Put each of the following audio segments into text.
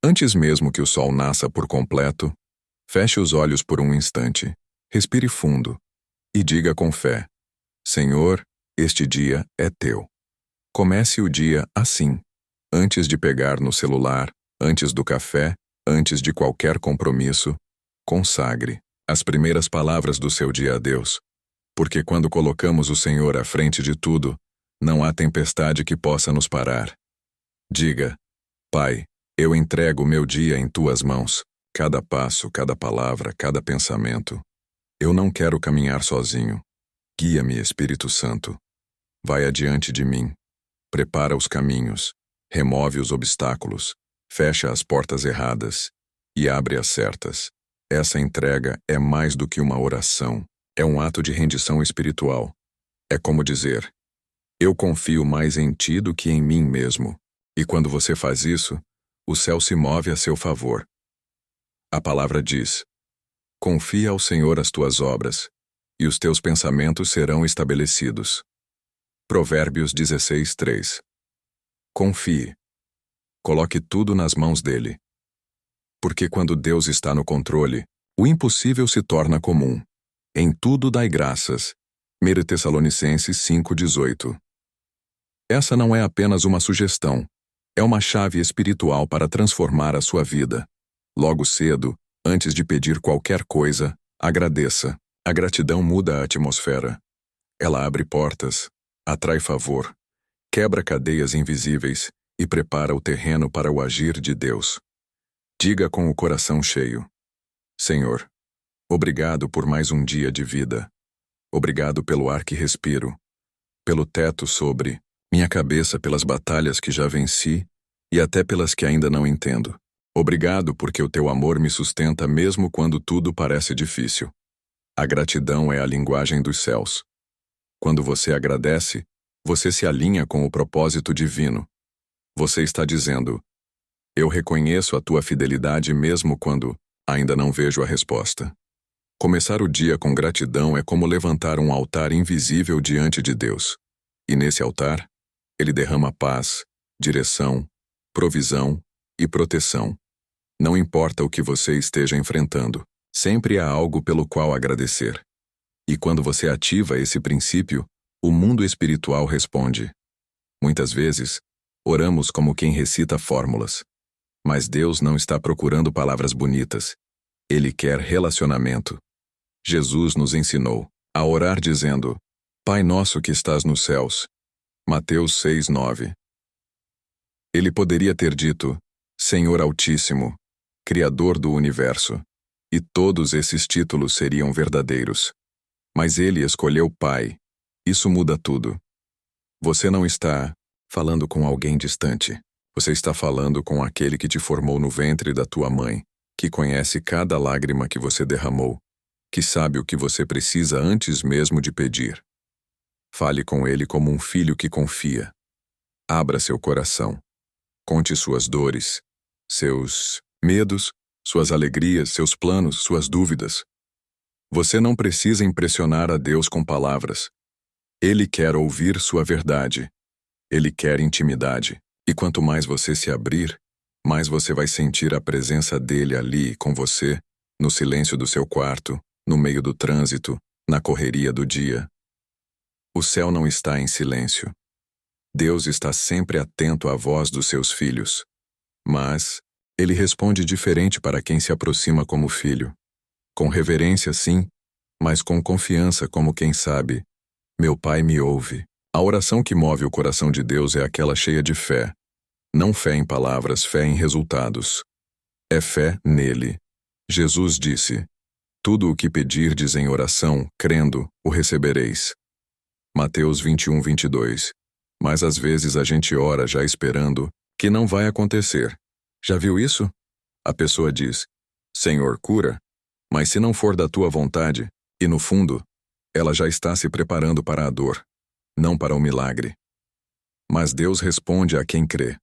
Antes mesmo que o sol nasça por completo, feche os olhos por um instante, respire fundo e diga com fé: Senhor, este dia é teu. Comece o dia assim, antes de pegar no celular, antes do café, antes de qualquer compromisso. Consagre as primeiras palavras do seu dia a Deus, porque quando colocamos o Senhor à frente de tudo, não há tempestade que possa nos parar. Diga: Pai, eu entrego o meu dia em tuas mãos, cada passo, cada palavra, cada pensamento. Eu não quero caminhar sozinho. Guia-me, Espírito Santo. Vai adiante de mim. Prepara os caminhos, remove os obstáculos, fecha as portas erradas e abre as certas. Essa entrega é mais do que uma oração, é um ato de rendição espiritual. É como dizer: eu confio mais em ti do que em mim mesmo. E quando você faz isso, o céu se move a seu favor. A palavra diz: confia ao Senhor as tuas obras, e os teus pensamentos serão estabelecidos. Provérbios 16:3. Confie. Coloque tudo nas mãos dele. Porque quando Deus está no controle, o impossível se torna comum. Em tudo dai graças. 1 Tessalonicenses 5:18. Essa não é apenas uma sugestão, é uma chave espiritual para transformar a sua vida. Logo cedo, antes de pedir qualquer coisa, agradeça. A gratidão muda a atmosfera. Ela abre portas, atrai favor, quebra cadeias invisíveis e prepara o terreno para o agir de Deus. Diga com o coração cheio: Senhor, obrigado por mais um dia de vida. Obrigado pelo ar que respiro, pelo teto sobre minha cabeça, pelas batalhas que já venci e até pelas que ainda não entendo. Obrigado porque o teu amor me sustenta mesmo quando tudo parece difícil. A gratidão é a linguagem dos céus. Quando você agradece, você se alinha com o propósito divino. Você está dizendo: eu reconheço a tua fidelidade mesmo quando ainda não vejo a resposta. Começar o dia com gratidão é como levantar um altar invisível diante de Deus. E nesse altar, Ele derrama paz, direção, provisão e proteção. Não importa o que você esteja enfrentando, sempre há algo pelo qual agradecer. E quando você ativa esse princípio, o mundo espiritual responde. Muitas vezes, oramos como quem recita fórmulas. Mas Deus não está procurando palavras bonitas. Ele quer relacionamento. Jesus nos ensinou a orar dizendo: Pai nosso que estás nos céus. Mateus 6:9. Ele poderia ter dito: Senhor Altíssimo, Criador do Universo, e todos esses títulos seriam verdadeiros. Mas ele escolheu Pai. Isso muda tudo. Você não está falando com alguém distante. Você está falando com aquele que te formou no ventre da tua mãe, que conhece cada lágrima que você derramou, que sabe o que você precisa antes mesmo de pedir. Fale com ele como um filho que confia. Abra seu coração. Conte suas dores, seus medos, suas alegrias, seus planos, suas dúvidas. Você não precisa impressionar a Deus com palavras. Ele quer ouvir sua verdade. Ele quer intimidade. E quanto mais você se abrir, mais você vai sentir a presença dele ali com você, no silêncio do seu quarto, no meio do trânsito, na correria do dia. O céu não está em silêncio. Deus está sempre atento à voz dos seus filhos. Mas ele responde diferente para quem se aproxima como filho. Com reverência, sim, mas com confiança como quem sabe: meu Pai me ouve. A oração que move o coração de Deus é aquela cheia de fé. Não fé em palavras, fé em resultados. É fé nele. Jesus disse: tudo o que pedirdes em oração, crendo, o recebereis. Mateus 21:22. Mas às vezes a gente ora já esperando que não vai acontecer. Já viu isso? A pessoa diz: Senhor, cura, mas se não for da tua vontade, e no fundo, ela já está se preparando para a dor, não para o milagre. Mas Deus responde a quem crê.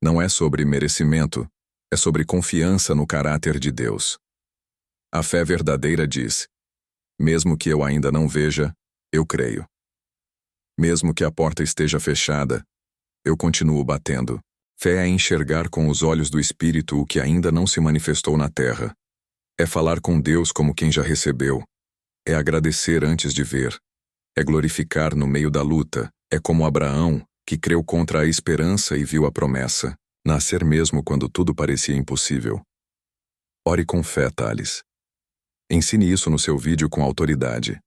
Não é sobre merecimento, é sobre confiança no caráter de Deus. A fé verdadeira diz: mesmo que eu ainda não veja, eu creio. Mesmo que a porta esteja fechada, eu continuo batendo. Fé é enxergar com os olhos do Espírito o que ainda não se manifestou na terra. É falar com Deus como quem já recebeu. É agradecer antes de ver. É glorificar no meio da luta. É como Abraão, que creu contra a esperança e viu a promessa nascer mesmo quando tudo parecia impossível. Ore com fé, Thales. Ensine isso no seu vídeo com autoridade.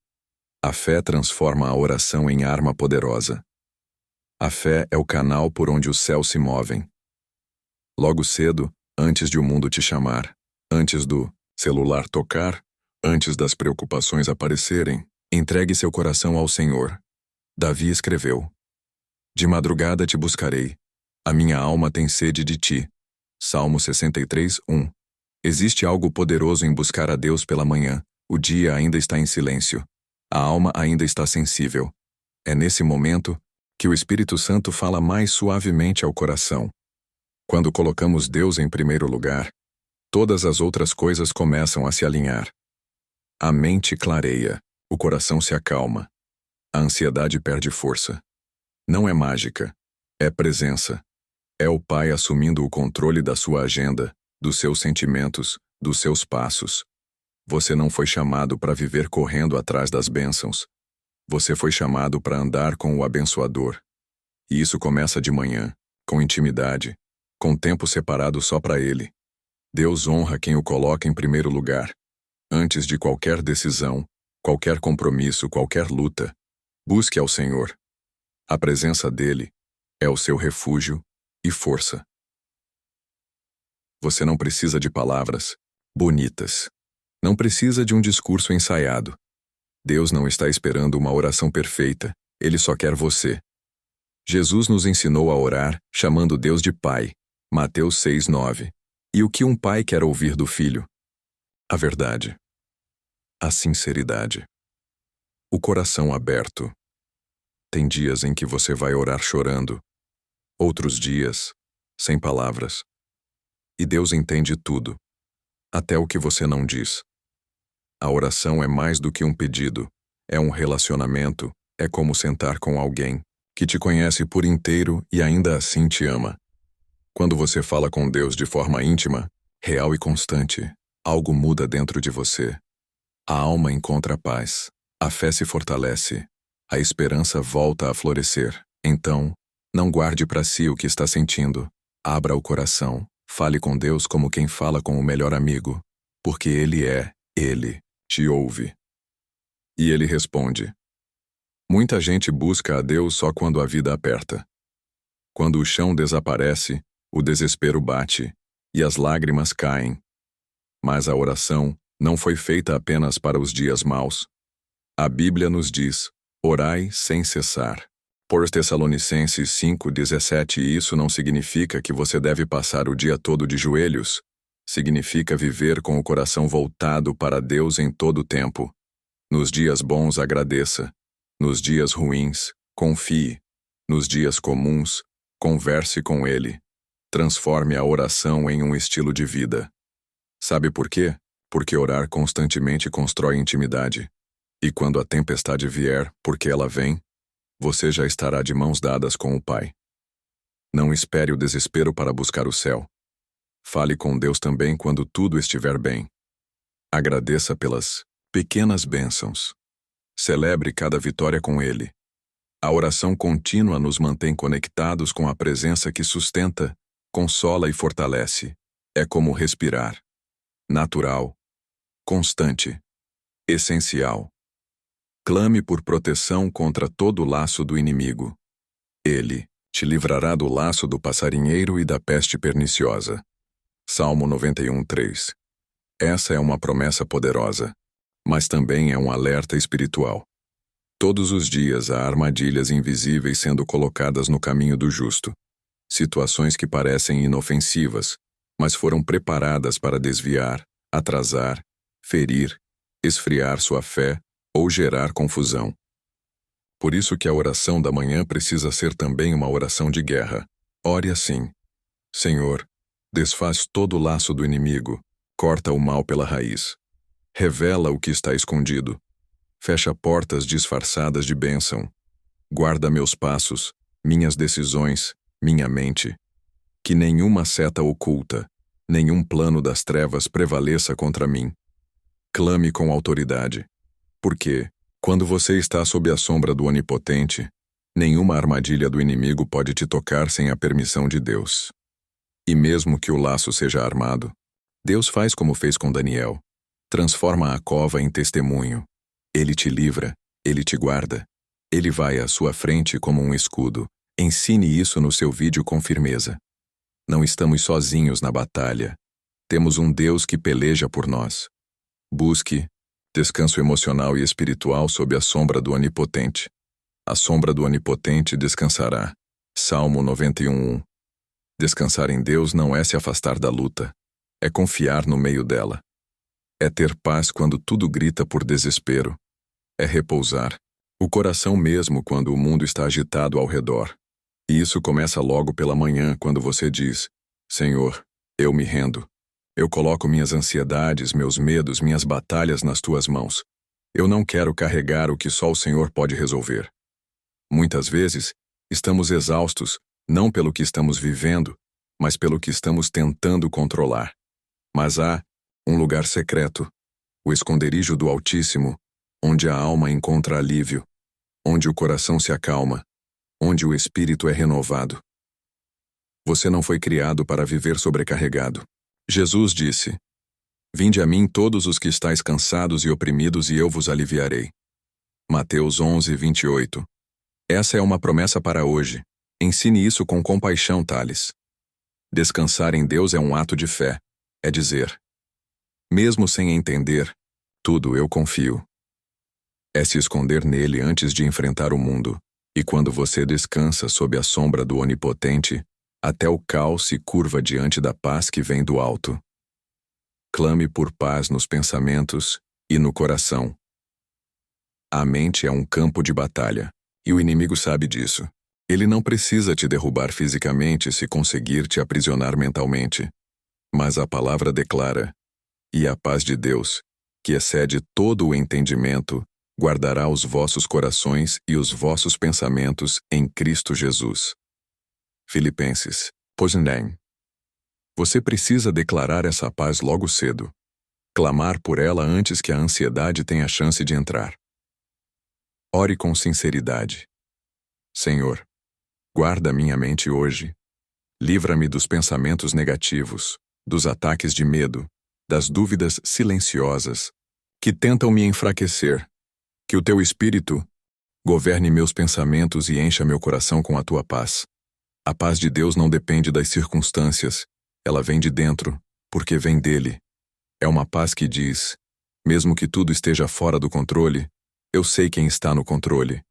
A fé transforma a oração em arma poderosa. A fé é o canal por onde os céus se movem. Logo cedo, antes de o mundo te chamar, antes do celular tocar, antes das preocupações aparecerem, entregue seu coração ao Senhor. Davi escreveu: De madrugada te buscarei. A minha alma tem sede de ti. Salmo 63, 1. Existe algo poderoso em buscar a Deus pela manhã. O dia ainda está em silêncio. A alma ainda está sensível. É nesse momento que o Espírito Santo fala mais suavemente ao coração. Quando colocamos Deus em primeiro lugar, todas as outras coisas começam a se alinhar. A mente clareia, o coração se acalma. A ansiedade perde força. Não é mágica, é presença. É o Pai assumindo o controle da sua agenda, dos seus sentimentos, dos seus passos. Você não foi chamado para viver correndo atrás das bênçãos. Você foi chamado para andar com o abençoador. E isso começa de manhã, com intimidade, com tempo separado só para Ele. Deus honra quem o coloca em primeiro lugar. Antes de qualquer decisão, qualquer compromisso, qualquer luta, busque ao Senhor. A presença dEle é o seu refúgio e força. Você não precisa de palavras bonitas. Não precisa de um discurso ensaiado. Deus não está esperando uma oração perfeita. Ele só quer você. Jesus nos ensinou a orar, chamando Deus de Pai. Mateus 6, 9. E o que um pai quer ouvir do filho? A verdade. A sinceridade. O coração aberto. Tem dias em que você vai orar chorando. Outros dias, sem palavras. E Deus entende tudo, até o que você não diz. A oração é mais do que um pedido, é um relacionamento, é como sentar com alguém que te conhece por inteiro e ainda assim te ama. Quando você fala com Deus de forma íntima, real e constante, algo muda dentro de você. A alma encontra paz, a fé se fortalece, a esperança volta a florescer. Então, não guarde para si o que está sentindo. Abra o coração, fale com Deus como quem fala com o melhor amigo, porque Ele te ouve. E Ele responde. Muita gente busca a Deus só quando a vida aperta. Quando o chão desaparece, o desespero bate e as lágrimas caem. Mas a oração não foi feita apenas para os dias maus. A Bíblia nos diz: orai sem cessar. Por Tessalonicenses 5:17, e isso não significa que você deve passar o dia todo de joelhos. Significa viver com o coração voltado para Deus em todo o tempo. Nos dias bons, agradeça. Nos dias ruins, confie. Nos dias comuns, converse com Ele. Transforme a oração em um estilo de vida. Sabe por quê? Porque orar constantemente constrói intimidade. E quando a tempestade vier, porque ela vem, você já estará de mãos dadas com o Pai. Não espere o desespero para buscar o céu. Fale com Deus também quando tudo estiver bem. Agradeça pelas pequenas bênçãos. Celebre cada vitória com Ele. A oração contínua nos mantém conectados com a presença que sustenta, consola e fortalece. É como respirar. Natural. Constante. Essencial. Clame por proteção contra todo o laço do inimigo. Ele te livrará do laço do passarinheiro e da peste perniciosa. Salmo 91:3. Essa é uma promessa poderosa, mas também é um alerta espiritual. Todos os dias há armadilhas invisíveis sendo colocadas no caminho do justo. Situações que parecem inofensivas, mas foram preparadas para desviar, atrasar, ferir, esfriar sua fé ou gerar confusão. Por isso que a oração da manhã precisa ser também uma oração de guerra. Ore assim: Senhor, desfaz todo o laço do inimigo, corta o mal pela raiz. Revela o que está escondido. Fecha portas disfarçadas de bênção. Guarda meus passos, minhas decisões, minha mente. Que nenhuma seta oculta, nenhum plano das trevas prevaleça contra mim. Clame com autoridade, porque, quando você está sob a sombra do Onipotente, nenhuma armadilha do inimigo pode te tocar sem a permissão de Deus. E mesmo que o laço seja armado, Deus faz como fez com Daniel. Transforma a cova em testemunho. Ele te livra, ele te guarda. Ele vai à sua frente como um escudo. Ensine isso no seu vídeo com firmeza. Não estamos sozinhos na batalha. Temos um Deus que peleja por nós. Busque descanso emocional e espiritual sob a sombra do Onipotente. A sombra do Onipotente descansará. Salmo 91:1. Descansar em Deus não é se afastar da luta. É confiar no meio dela. É ter paz quando tudo grita por desespero. É repousar o coração mesmo quando o mundo está agitado ao redor. E isso começa logo pela manhã, quando você diz: Senhor, eu me rendo. Eu coloco minhas ansiedades, meus medos, minhas batalhas nas tuas mãos. Eu não quero carregar o que só o Senhor pode resolver. Muitas vezes, estamos exaustos, não pelo que estamos vivendo, mas pelo que estamos tentando controlar. Mas há um lugar secreto, o esconderijo do Altíssimo, onde a alma encontra alívio, onde o coração se acalma, onde o espírito é renovado. Você não foi criado para viver sobrecarregado. Jesus disse: Vinde a mim todos os que estáis cansados e oprimidos, e eu vos aliviarei. Mateus 11:28. Essa é uma promessa para hoje. Ensine isso com compaixão, Thales. Descansar em Deus é um ato de fé. É dizer: mesmo sem entender, tudo eu confio. É se esconder nele antes de enfrentar o mundo. E quando você descansa sob a sombra do Onipotente, até o caos se curva diante da paz que vem do alto. Clame por paz nos pensamentos e no coração. A mente é um campo de batalha, e o inimigo sabe disso. Ele não precisa te derrubar fisicamente se conseguir te aprisionar mentalmente. Mas a palavra declara: e a paz de Deus, que excede todo o entendimento, guardará os vossos corações e os vossos pensamentos em Cristo Jesus. Filipenses 4:9. Você precisa declarar essa paz logo cedo. Clamar por ela antes que a ansiedade tenha chance de entrar. Ore com sinceridade. Senhor, guarda minha mente hoje. Livra-me dos pensamentos negativos, dos ataques de medo, das dúvidas silenciosas, que tentam me enfraquecer. Que o teu Espírito governe meus pensamentos e encha meu coração com a tua paz. A paz de Deus não depende das circunstâncias, ela vem de dentro, porque vem dele. É uma paz que diz: mesmo que tudo esteja fora do controle, eu sei quem está no controle.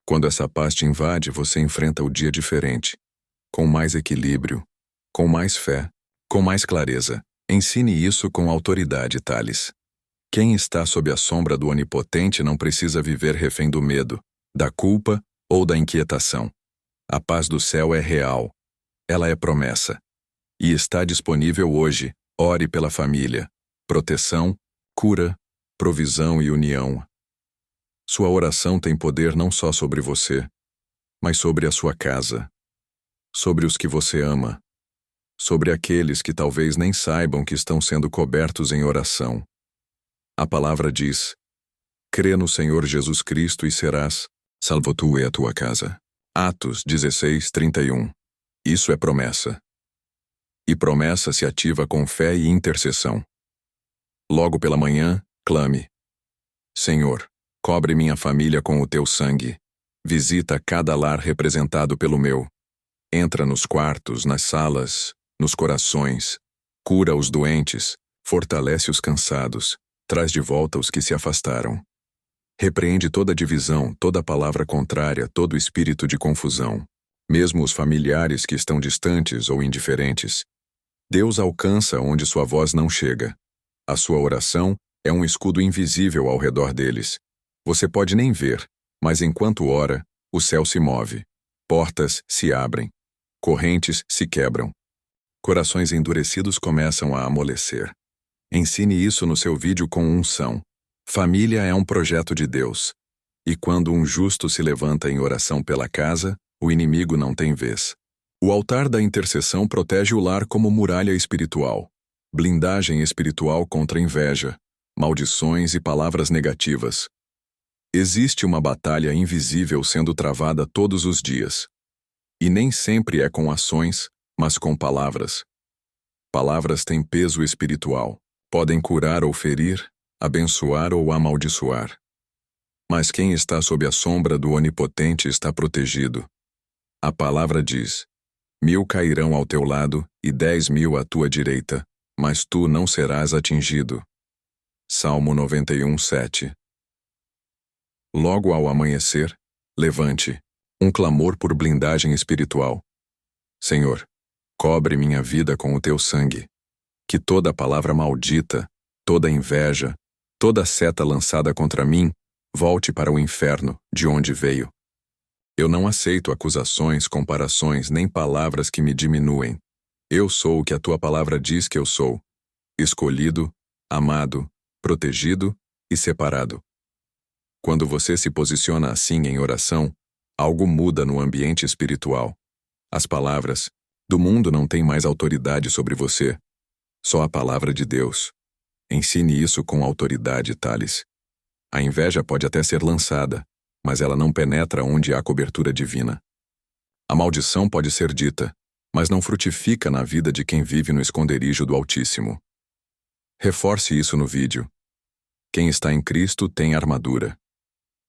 Quando essa paz te invade, você enfrenta o dia diferente, com mais equilíbrio, com mais fé, com mais clareza. Ensine isso com autoridade, Thales. Quem está sob a sombra do Onipotente não precisa viver refém do medo, da culpa ou da inquietação. A paz do céu é real. Ela é promessa. E está disponível hoje. Ore pela família. Proteção, cura, provisão e união. Sua oração tem poder não só sobre você, mas sobre a sua casa, sobre os que você ama, sobre aqueles que talvez nem saibam que estão sendo cobertos em oração. A palavra diz: crê no Senhor Jesus Cristo e serás salvo tu e a tua casa. Atos 16:31. Isso é promessa. E promessa se ativa com fé e intercessão. Logo pela manhã, clame: Senhor, cobre minha família com o teu sangue. Visita cada lar representado pelo meu. Entra nos quartos, nas salas, nos corações. Cura os doentes, fortalece os cansados, traz de volta os que se afastaram. Repreende toda divisão, toda palavra contrária, todo espírito de confusão, mesmo os familiares que estão distantes ou indiferentes. Deus alcança onde sua voz não chega. A sua oração é um escudo invisível ao redor deles. Você pode nem ver, mas enquanto ora, o céu se move. Portas se abrem. Correntes se quebram. Corações endurecidos começam a amolecer. Ensine isso no seu vídeo com unção. Família é um projeto de Deus. E quando um justo se levanta em oração pela casa, o inimigo não tem vez. O altar da intercessão protege o lar como muralha espiritual, blindagem espiritual contra inveja, maldições e palavras negativas. Existe uma batalha invisível sendo travada todos os dias. E nem sempre é com ações, mas com palavras. Palavras têm peso espiritual. Podem curar ou ferir, abençoar ou amaldiçoar. Mas quem está sob a sombra do Onipotente está protegido. A palavra diz: 1000 cairão ao teu lado e 10.000 à tua direita, mas tu não serás atingido. Salmo 91:7. Logo ao amanhecer, levante um clamor por blindagem espiritual. Senhor, cobre minha vida com o teu sangue. Que toda palavra maldita, toda inveja, toda seta lançada contra mim, volte para o inferno, de onde veio. Eu não aceito acusações, comparações, nem palavras que me diminuem. Eu sou o que a tua palavra diz que eu sou: escolhido, amado, protegido e separado. Quando você se posiciona assim em oração, algo muda no ambiente espiritual. As palavras do mundo não têm mais autoridade sobre você. Só a palavra de Deus. Ensine isso com autoridade, Thales. A inveja pode até ser lançada, mas ela não penetra onde há cobertura divina. A maldição pode ser dita, mas não frutifica na vida de quem vive no esconderijo do Altíssimo. Reforce isso no vídeo. Quem está em Cristo tem armadura.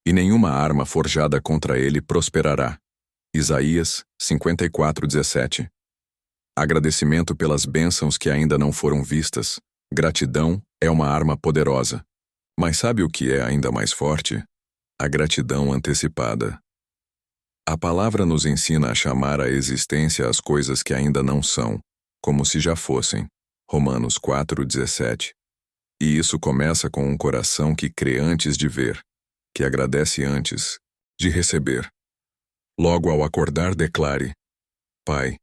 E nenhuma arma forjada contra ele prosperará. Isaías 54:17. Agradecimento pelas bênçãos que ainda não foram vistas. Gratidão é uma arma poderosa. Mas sabe o que é ainda mais forte? A gratidão antecipada. A palavra nos ensina a chamar à existência as coisas que ainda não são, como se já fossem. Romanos 4:17. E isso começa com um coração que crê antes de ver, que agradece antes de receber. Logo ao acordar, declare: Pai,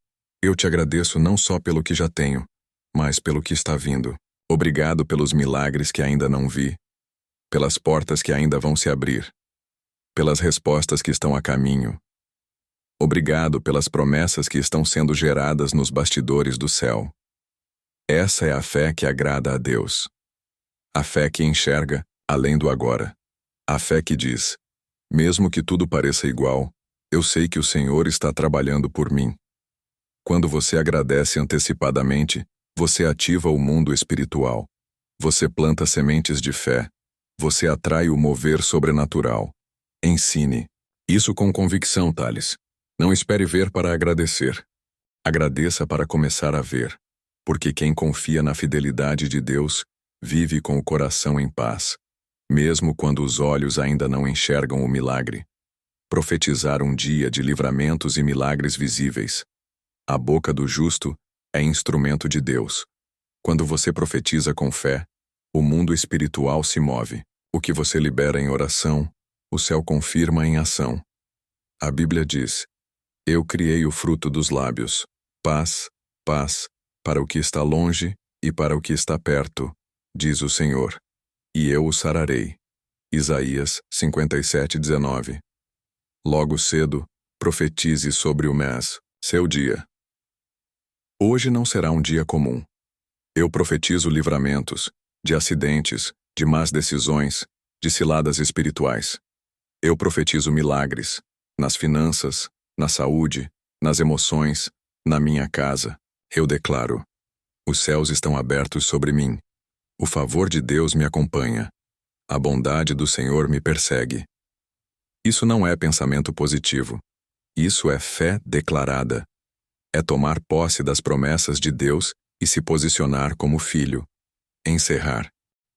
eu te agradeço não só pelo que já tenho, mas pelo que está vindo. Obrigado pelos milagres que ainda não vi, pelas portas que ainda vão se abrir, pelas respostas que estão a caminho. Obrigado pelas promessas que estão sendo geradas nos bastidores do céu. Essa é a fé que agrada a Deus. A fé que enxerga além do agora. A fé que diz: mesmo que tudo pareça igual, eu sei que o Senhor está trabalhando por mim. Quando você agradece antecipadamente, você ativa o mundo espiritual. Você planta sementes de fé. Você atrai o mover sobrenatural. Ensine. Isso com convicção, Thales. Não espere ver para agradecer. Agradeça para começar a ver. Porque quem confia na fidelidade de Deus, vive com o coração em paz, mesmo quando os olhos ainda não enxergam o milagre. Profetizar um dia de livramentos e milagres visíveis. A boca do justo é instrumento de Deus. Quando você profetiza com fé, o mundo espiritual se move. O que você libera em oração, o céu confirma em ação. A Bíblia diz: eu criei o fruto dos lábios, paz, paz, para o que está longe e para o que está perto, diz o Senhor, e eu o sararei. Isaías 57:19. Logo cedo, profetize sobre o mês, seu dia. Hoje não será um dia comum. Eu profetizo livramentos, de acidentes, de más decisões, de ciladas espirituais. Eu profetizo milagres, nas finanças, na saúde, nas emoções, na minha casa. Eu declaro: os céus estão abertos sobre mim. O favor de Deus me acompanha. A bondade do Senhor me persegue. Isso não é pensamento positivo. Isso é fé declarada. É tomar posse das promessas de Deus e se posicionar como filho. Encerrar.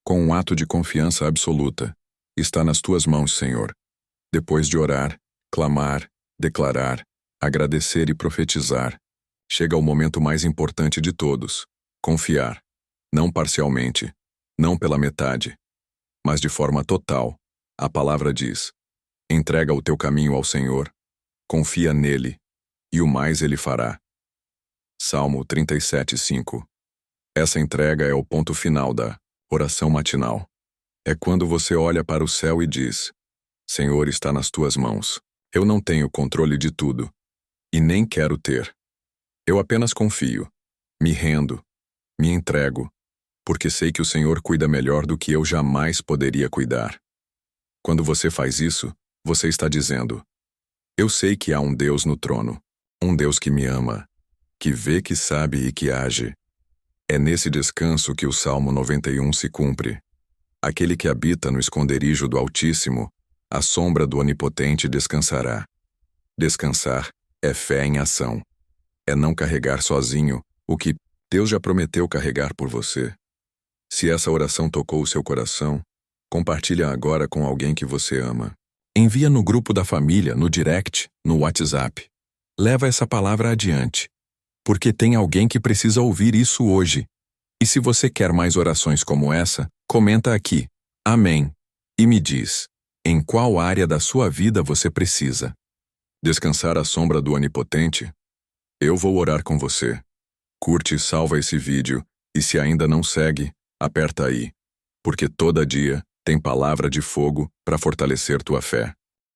Com um ato de confiança absoluta. Está nas tuas mãos, Senhor. Depois de orar, clamar, declarar, agradecer e profetizar, chega o momento mais importante de todos: confiar. Não parcialmente, não pela metade, mas de forma total. A palavra diz: entrega o teu caminho ao Senhor, confia nele, e o mais ele fará. Salmo 37:5. Essa entrega é o ponto final da oração matinal. É quando você olha para o céu e diz: Senhor, está nas tuas mãos. Eu não tenho controle de tudo, e nem quero ter. Eu apenas confio, me rendo, me entrego, porque sei que o Senhor cuida melhor do que eu jamais poderia cuidar. Quando você faz isso, você está dizendo: eu sei que há um Deus no trono, um Deus que me ama, que vê, que sabe e que age. É nesse descanso que o Salmo 91 se cumpre. Aquele que habita no esconderijo do Altíssimo, à sombra do Onipotente descansará. Descansar é fé em ação. É não carregar sozinho o que Deus já prometeu carregar por você. Se essa oração tocou o seu coração, compartilha agora com alguém que você ama. Envia no grupo da família, no direct, no WhatsApp. Leva essa palavra adiante, porque tem alguém que precisa ouvir isso hoje. E se você quer mais orações como essa, comenta aqui. Amém. E me diz, em qual área da sua vida você precisa descansar à sombra do Onipotente? Eu vou orar com você. Curte e salva esse vídeo, e se ainda não segue, aperta aí, porque todo dia tem palavra de fogo para fortalecer tua fé.